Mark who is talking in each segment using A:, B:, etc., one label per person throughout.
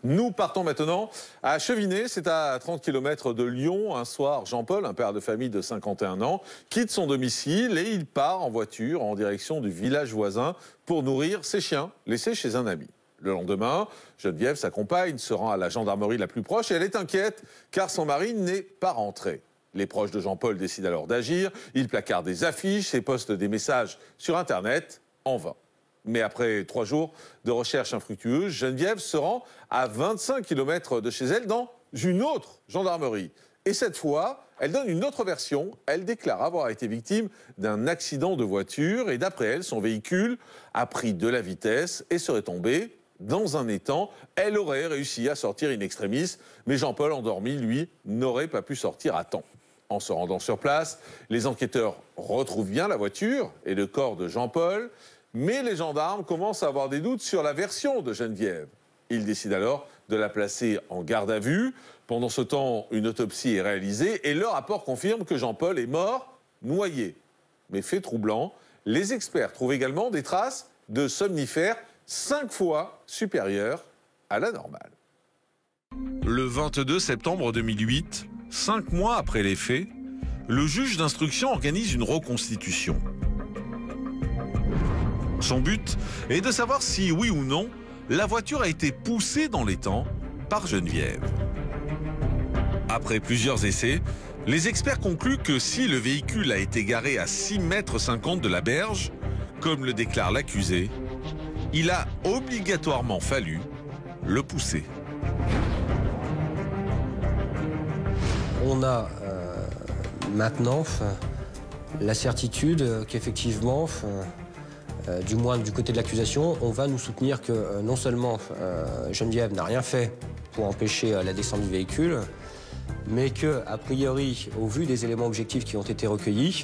A: Nous partons maintenant à Chevinay, c'est à 30 km de Lyon. Un soir, Jean-Paul, un père de famille de 51 ans, quitte son domicile et il part en voiture en direction du village voisin pour nourrir ses chiens, laissés chez un ami. Le lendemain, Geneviève, sa compagne, se rend à la gendarmerie la plus proche et elle est inquiète car son mari n'est pas rentré. Les proches de Jean-Paul décident alors d'agir. Ils placardent des affiches et postent des messages sur Internet en vain. Mais après 3 jours de recherche infructueuse, Geneviève se rend à 25 km de chez elle dans une autre gendarmerie. Et cette fois, elle donne une autre version. Elle déclare avoir été victime d'un accident de voiture et d'après elle, son véhicule a pris de la vitesse et serait tombé dans un étang. Elle aurait réussi à sortir in extremis, mais Jean-Paul, endormi, lui, n'aurait pas pu sortir à temps. En se rendant sur place, les enquêteurs retrouvent bien la voiture et le corps de Jean-Paul. Mais les gendarmes commencent à avoir des doutes sur la version de Geneviève. Ils décident alors de la placer en garde à vue. Pendant ce temps, une autopsie est réalisée et le rapport confirme que Jean-Paul est mort noyé. Mais fait troublant, les experts trouvent également des traces de somnifères 5 fois supérieures à la normale. Le 22 septembre 2008, 5 mois après les faits, le juge d'instruction organise une reconstitution. Son but est de savoir si, oui ou non, la voiture a été poussée dans l'étang par Geneviève. Après plusieurs essais, les experts concluent que si le véhicule a été garé à 6,50 m de la berge, comme le déclare l'accusé, il a obligatoirement fallu le pousser.
B: On a maintenant la certitude qu'effectivement, du moins du côté de l'accusation, on va nous soutenir que non seulement Geneviève n'a rien fait pour empêcher la descente du véhicule, mais que, a priori, au vu des éléments objectifs qui ont été recueillis,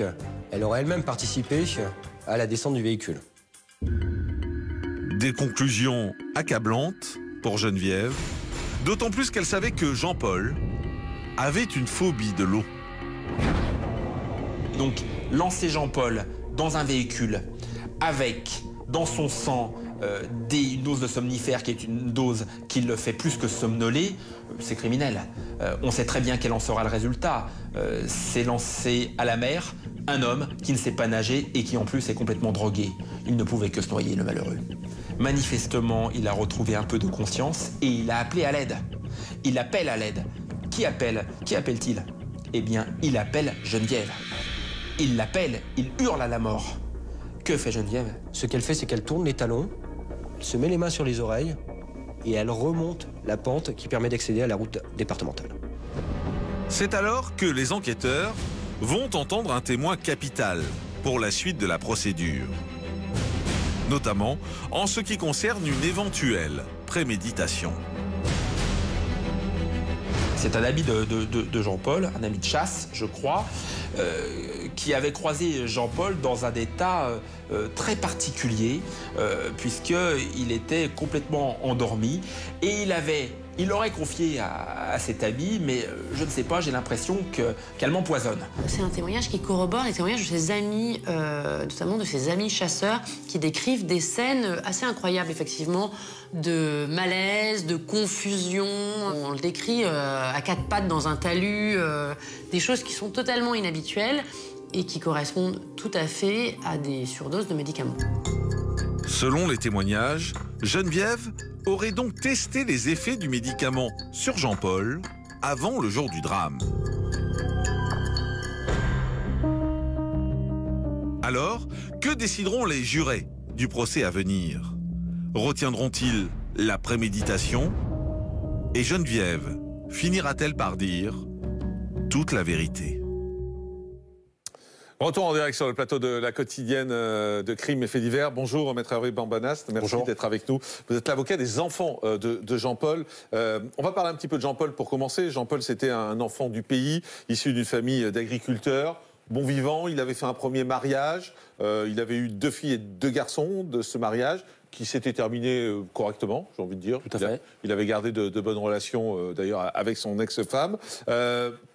B: elle aurait elle-même participé à la descente du véhicule.
A: Des conclusions accablantes pour Geneviève, d'autant plus qu'elle savait que Jean-Paul avait une phobie de l'eau.
C: Donc, lancer Jean-Paul dans un véhicule avec, dans son sang, une dose de somnifère qui est une dose qui le fait plus que somnoler, c'est criminel. On sait très bien quel en sera le résultat. C'est lancer à la mer un homme qui ne sait pas nager et qui en plus est complètement drogué. Il ne pouvait que se noyer, le malheureux. Manifestement, il a retrouvé un peu de conscience et il a appelé à l'aide. Il appelle à l'aide. Qui appelle? Qui appelle-t-il? Eh bien, il appelle Geneviève. Il l'appelle, il hurle à la mort. Que fait Geneviève?
B: Ce qu'elle fait, c'est qu'elle tourne les talons, se met les mains sur les oreilles et elle remonte la pente qui permet d'accéder à la route départementale.
A: C'est alors que les enquêteurs vont entendre un témoin capital pour la suite de la procédure. Notamment en ce qui concerne une éventuelle préméditation.
C: C'est un ami de Jean-Paul, un ami de chasse, je crois, qui avait croisé Jean-Paul dans un état très particulier, puisqu'il était complètement endormi et il aurait confié à cet ami, mais je ne sais pas, j'ai l'impression qu'elle m'empoisonne.
D: C'est un témoignage qui corrobore les témoignages de ses amis, notamment de ses amis chasseurs, qui décrivent des scènes assez incroyables, effectivement, de malaise, de confusion. On le décrit à 4 pattes dans un talus, des choses qui sont totalement inhabituelles et qui correspondent tout à fait à des surdoses de médicaments.
A: Selon les témoignages, Geneviève aurait donc testé les effets du médicament sur Jean-Paul avant le jour du drame. Alors, que décideront les jurés du procès à venir? Retiendront-ils la préméditation? Et Geneviève finira-t-elle par dire toute la vérité? Retour en direct sur le plateau de la quotidienne de Crimes et Faits divers. Bonjour, maître Hervé Bambanast. Merci d'être avec nous. Vous êtes l'avocat des enfants de Jean-Paul. On va parler un petit peu de Jean-Paul pour commencer. Jean-Paul, c'était un enfant du pays, issu d'une famille d'agriculteurs. Bon vivant, il avait fait un premier mariage. Il avait eu 2 filles et 2 garçons de ce mariage. qui s'était terminé correctement, j'ai envie de dire.
B: Tout à fait.
A: Il avait gardé de bonnes relations, d'ailleurs, avec son ex-femme.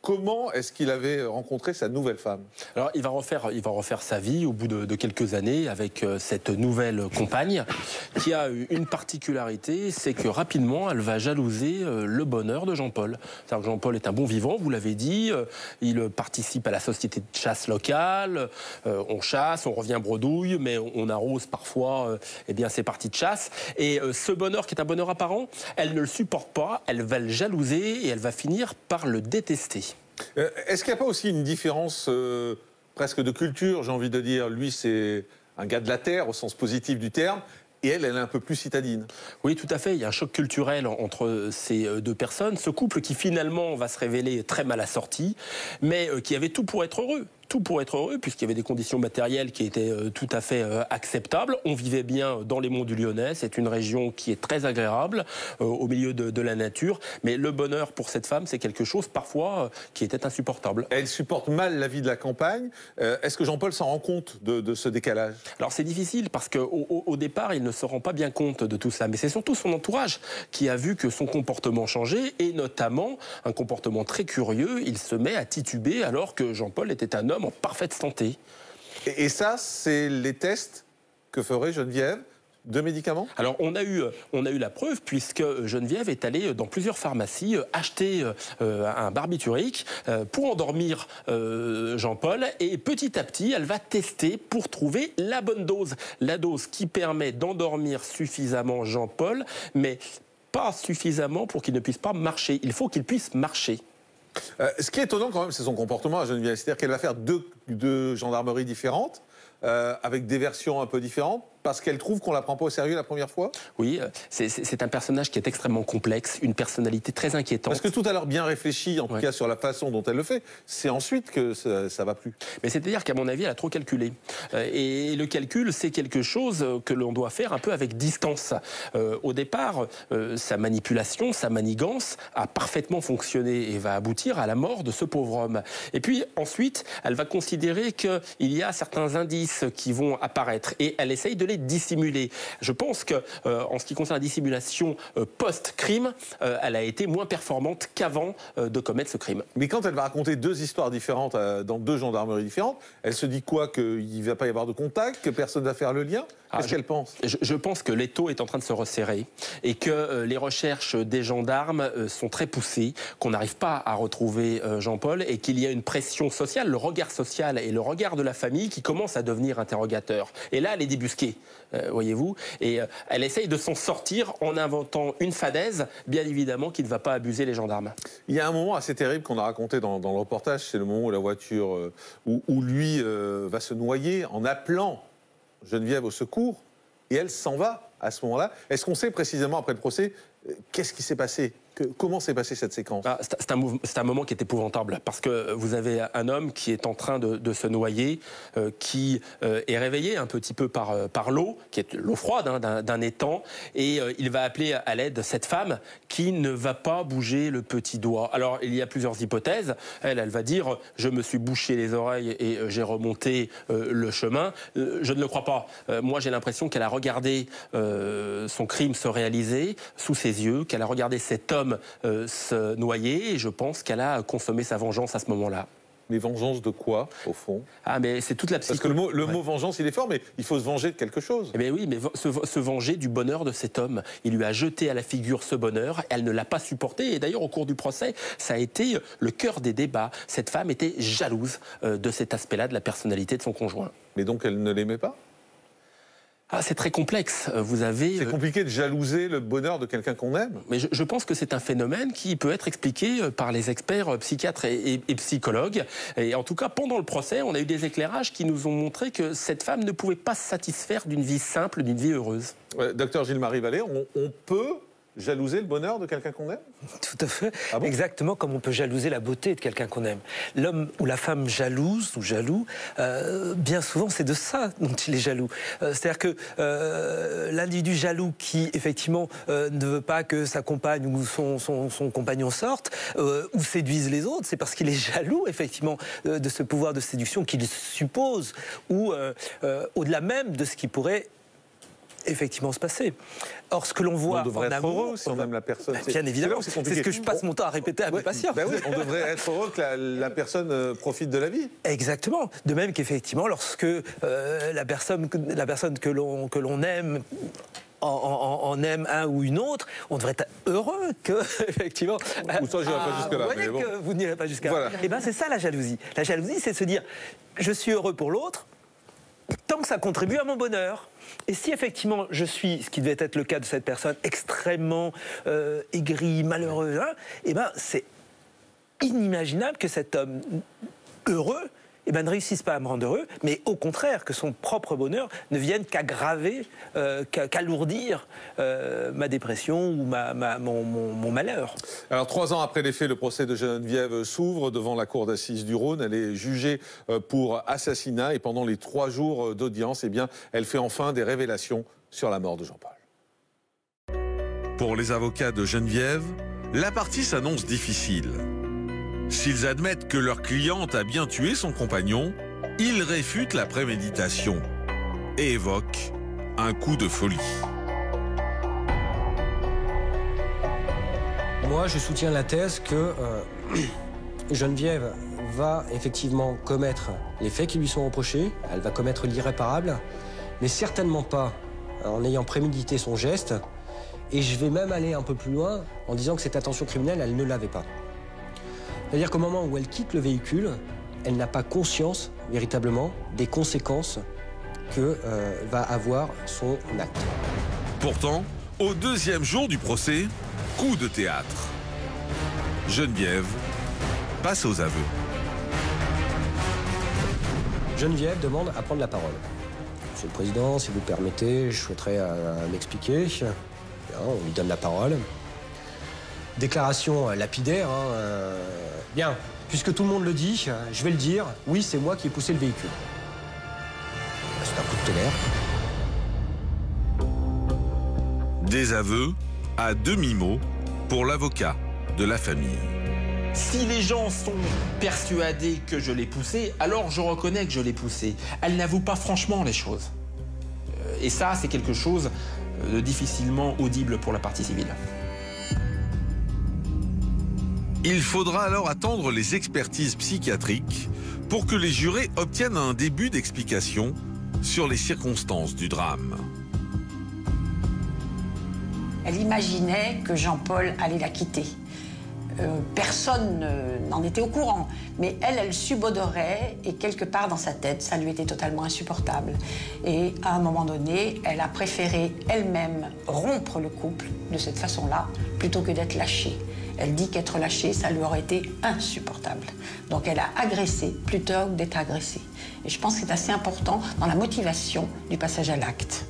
A: Comment est-ce qu'il avait rencontré sa nouvelle femme?
B: Alors, il va refaire sa vie au bout de quelques années avec cette nouvelle compagne qui a une particularité, c'est que rapidement, elle va jalouser le bonheur de Jean-Paul. Jean-Paul est un bon vivant, vous l'avez dit. Il participe à la société de chasse locale. On chasse, on revient bredouille, mais on arrose parfois ses parties de chasse. Et ce bonheur, qui est un bonheur apparent, elle ne le supporte pas, elle va le jalouser et elle va finir par le détester.
A: Est-ce qu'il n'y a pas aussi une différence presque de culture, j'ai envie de dire? Lui, c'est un gars de la terre, au sens positif du terme, et elle est un peu plus citadine.
B: Oui, tout à fait. Il y a un choc culturel entre ces deux personnes. Ce couple qui finalement va se révéler très mal assorti, mais qui avait tout pour être heureux. Tout pour être heureux, puisqu'il y avait des conditions matérielles qui étaient tout à fait acceptables. On vivait bien dans les monts du Lyonnais. C'est une région qui est très agréable, au milieu de la nature. Mais le bonheur pour cette femme, c'est quelque chose parfois qui était insupportable.
A: Elle supporte mal la vie de la campagne. Est-ce que Jean-Paul s'en rend compte de ce décalage?
B: Alors c'est difficile parce qu'au départ, il ne se rend pas bien compte de tout ça. Mais c'est surtout son entourage qui a vu que son comportement changeait, et notamment un comportement très curieux. Il se met à tituber alors que Jean-Paul était un homme en parfaite santé.
A: Et ça, c'est les tests que ferait Geneviève de médicaments?
B: Alors, on a eu la preuve, puisque Geneviève est allée dans plusieurs pharmacies acheter un barbiturique pour endormir Jean-Paul. Et petit à petit, elle va tester pour trouver la bonne dose. La dose qui permet d'endormir suffisamment Jean-Paul, mais pas suffisamment pour qu'il ne puisse pas marcher. Il faut qu'il puisse marcher.
A: Ce qui est étonnant quand même, c'est son comportement à Geneviève. C'est-à-dire qu'elle va faire deux gendarmeries différentes, avec des versions un peu différentes, parce qu'elle trouve qu'on ne la prend pas au sérieux la première fois?
B: Oui, c'est un personnage qui est extrêmement complexe, une personnalité très inquiétante.
A: Parce que tout à l'heure bien réfléchi, en tout cas sur la façon dont elle le fait, c'est ensuite que ça va plus.
B: Mais c'est-à-dire qu'à mon avis, elle a trop calculé. Et le calcul, c'est quelque chose que l'on doit faire un peu avec distance. Au départ, sa manipulation, sa manigance a parfaitement fonctionné et va aboutir à la mort de ce pauvre homme. Et puis ensuite, elle va considérer qu'il y a certains indices qui vont apparaître et elle essaye de les dissimuler. Je pense que, en ce qui concerne la dissimulation post-crime, elle a été moins performante qu'avant de commettre ce crime.
A: Mais quand elle va raconter deux histoires différentes dans deux gendarmeries différentes, elle se dit quoi? Qu'il ne va pas y avoir de contact, que personne ne va faire le lien? Qu'est-ce qu'elle pense?
B: Je pense que l'étau est en train de se resserrer et que les recherches des gendarmes sont très poussées, qu'on n'arrive pas à retrouver Jean-Paul et qu'il y a une pression sociale, le regard social et le regard de la famille qui commence à devenir interrogateur. Et là, elle est débusquée, voyez-vous, et elle essaye de s'en sortir en inventant une fadaise, bien évidemment, qui ne va pas abuser les gendarmes.
A: Il y a un moment assez terrible qu'on a raconté dans le reportage, c'est le moment où la voiture, où lui va se noyer en appelant Geneviève au secours, et elle s'en va à ce moment-là. Est-ce qu'on sait précisément, après le procès, qu'est-ce qui s'est passé? Comment s'est passée cette séquence?
B: C'est un moment qui est épouvantable, parce que vous avez un homme qui est en train de se noyer, qui est réveillé un petit peu par l'eau, qui est l'eau froide d'un étang, et il va appeler à l'aide cette femme qui ne va pas bouger le petit doigt. Alors, il y a plusieurs hypothèses. Elle va dire « je me suis bouché les oreilles et j'ai remonté le chemin ». Je ne le crois pas. Moi, j'ai l'impression qu'elle a regardé son crime se réaliser sous ses yeux, qu'elle a regardé cet homme se noyer, et je pense qu'elle a consommé sa vengeance à ce moment-là.
A: Mais vengeance de quoi, au fond?
B: Ah, mais c'est toute la psychologie.
A: Parce que le mot vengeance, il est fort, mais il faut se venger de quelque chose.
B: Eh bien oui, mais se venger du bonheur de cet homme. Il lui a jeté à la figure ce bonheur, elle ne l'a pas supporté, et d'ailleurs, au cours du procès, ça a été le cœur des débats. Cette femme était jalouse de cet aspect-là de la personnalité de son conjoint.
A: Mais donc, elle ne l'aimait pas?
B: Ah, c'est très complexe. Vous avez...
A: C'est compliqué de jalouser le bonheur de quelqu'un qu'on aime.
B: Mais je pense que c'est un phénomène qui peut être expliqué par les experts psychiatres et psychologues. Et en tout cas, pendant le procès, on a eu des éclairages qui nous ont montré que cette femme ne pouvait pas se satisfaire d'une vie simple, d'une vie heureuse.
A: Docteur Gilles-Marie Vallée, on peut jalouser le bonheur de quelqu'un qu'on aime?
E: Tout à fait.
A: Ah bon?
E: Exactement comme on peut jalouser la beauté de quelqu'un qu'on aime. L'homme ou la femme jalouse ou jaloux, bien souvent, c'est de ça dont il est jaloux. C'est-à-dire que l'individu jaloux qui, effectivement, ne veut pas que sa compagne ou son compagnon sorte ou séduise les autres, c'est parce qu'il est jaloux, effectivement, de ce pouvoir de séduction qu'il suppose ou au-delà même de ce qui pourrait effectivement se passer. Or, ce que l'on voit
A: on devrait
E: en
A: être
E: amour,
A: heureux si on aime la personne.
E: bien évidemment, c'est ce que je passe mon temps à répéter à mes patients.
A: Ben oui, on devrait être heureux que la personne profite de la vie.
E: Exactement. De même qu'effectivement, lorsque la personne que l'on aime en aime un ou une autre, on devrait être heureux que, effectivement...
A: Ou ça, je n'irai pas jusque-là.
E: Vous voyez
A: bon.
E: que vous n'irez pas jusqu'à là.
A: Voilà.
E: Et bien, c'est ça la jalousie. La jalousie, c'est de se dire, je suis heureux pour l'autre, tant que ça contribue à mon bonheur. Et si effectivement je suis, ce qui devait être le cas de cette personne, extrêmement aigrie, malheureuse, hein, et ben c'est inimaginable que cet homme heureux ne réussisse pas à me rendre heureux, mais au contraire, que son propre bonheur ne vienne qu'aggraver, qu'alourdir ma dépression ou mon malheur.
A: Alors, 3 ans après les faits, le procès de Geneviève s'ouvre devant la cour d'assises du Rhône. Elle est jugée pour assassinat et pendant les 3 jours d'audience, eh bien, elle fait enfin des révélations sur la mort de Jean-Paul. Pour les avocats de Geneviève, la partie s'annonce difficile. S'ils admettent que leur cliente a bien tué son compagnon, ils réfutent la préméditation et évoquent un coup de folie.
B: Moi, je soutiens la thèse que Geneviève va effectivement commettre les faits qui lui sont reprochés, elle va commettre l'irréparable, mais certainement pas en ayant prémédité son geste. Et je vais même aller un peu plus loin en disant que cette intention criminelle, elle ne l'avait pas. C'est-à-dire qu'au moment où elle quitte le véhicule, elle n'a pas conscience, véritablement, des conséquences que va avoir son acte.
A: Pourtant, au 2e jour du procès, coup de théâtre. Geneviève passe aux aveux.
B: Geneviève demande à prendre la parole. Monsieur le Président, si vous le permettez, je souhaiterais m'expliquer. Bien, on lui donne la parole. Déclaration lapidaire. Bien, puisque tout le monde le dit, je vais le dire. Oui, c'est moi qui ai poussé le véhicule. C'est un coup de tonnerre.
A: Des aveux à demi-mot pour l'avocat de la famille.
C: Si les gens sont persuadés que je l'ai poussé, alors je reconnais que je l'ai poussé. Elle n'avoue pas franchement les choses. Et ça, c'est quelque chose de difficilement audible pour la partie civile.
A: Il faudra alors attendre les expertises psychiatriques pour que les jurés obtiennent un début d'explication sur les circonstances du drame.
F: Elle imaginait que Jean-Paul allait la quitter. Personne n'en était au courant, mais elle subodorait et quelque part dans sa tête, ça lui était totalement insupportable. Et à un moment donné, elle a préféré elle-même rompre le couple de cette façon-là, plutôt que d'être lâchée. Elle dit qu'être lâchée, ça lui aurait été insupportable. Donc elle a agressé plutôt que d'être agressée. Et je pense que c'est assez important dans la motivation du passage à l'acte.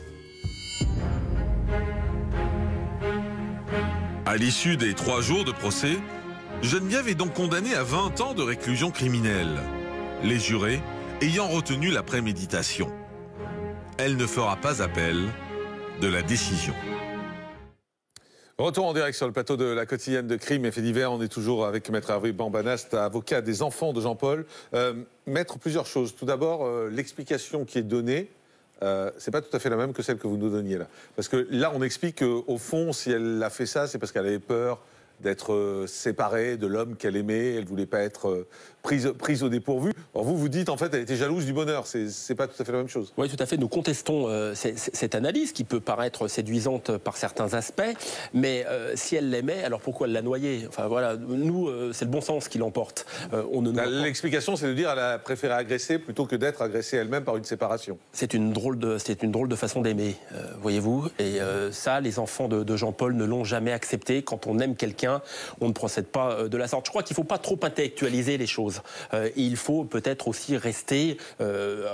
A: À l'issue des 3 jours de procès, Geneviève est donc condamnée à 20 ans de réclusion criminelle, les jurés ayant retenu la préméditation. Elle ne fera pas appel de la décision. Retour en direct sur le plateau de la quotidienne de Crime et Faits divers. On est toujours avec Maître Hervé Bambanast, avocat des enfants de Jean-Paul. Maître, plusieurs choses. Tout d'abord, l'explication qui est donnée, c'est pas tout à fait la même que celle que vous nous donniez là. Parce que là, on explique qu'au fond, si elle a fait ça, c'est parce qu'elle avait peur d'être séparée de l'homme qu'elle aimait, elle ne voulait pas être prise au dépourvu. Or vous dites en fait elle était jalouse du bonheur, c'est pas tout à fait la même chose.
G: Oui, tout à fait, nous contestons cette analyse qui peut paraître séduisante par certains aspects, mais si elle l'aimait, alors pourquoi elle l'a noyé? Enfin voilà, nous, c'est le bon sens qui l'emporte.
A: L'explication c'est de dire qu'elle a préféré agresser plutôt que d'être agressée elle-même par une séparation.
G: C'est une drôle de façon d'aimer, voyez-vous, et ça, les enfants de Jean-Paul ne l'ont jamais accepté. Quand on aime quelqu'un, on ne procède pas de la sorte. Je crois qu'il ne faut pas trop intellectualiser les choses. Il faut peut-être aussi rester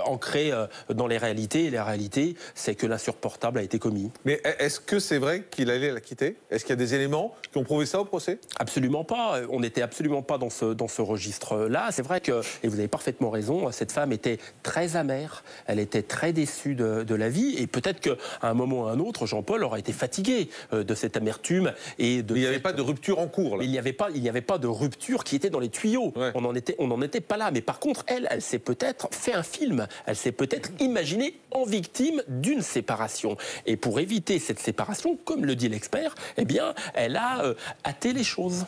G: ancré dans les réalités. Et la réalité, c'est que l'insupportable a été commis. Mais
A: est-ce que c'est vrai qu'il allait la quitter? Est-ce qu'il y a des éléments qui ont prouvé ça au procès?
G: Absolument pas. On n'était absolument pas dans ce registre-là. C'est vrai que, et vous avez parfaitement raison, cette femme était très amère. Elle était très déçue de la vie. Et peut-être qu'à un moment ou à un autre, Jean-Paul aura été fatigué de cette amertume. Et de
A: il n'y avait pas de rupture rupture en cours. Là.
G: Mais il n'y avait pas de rupture qui était dans les tuyaux.
A: Ouais.
G: On n'en était pas là. Mais par contre, elle s'est peut-être fait un film. Elle s'est peut-être imaginée en victime d'une séparation. Et pour éviter cette séparation, comme le dit l'expert, eh bien, elle a hâté les choses.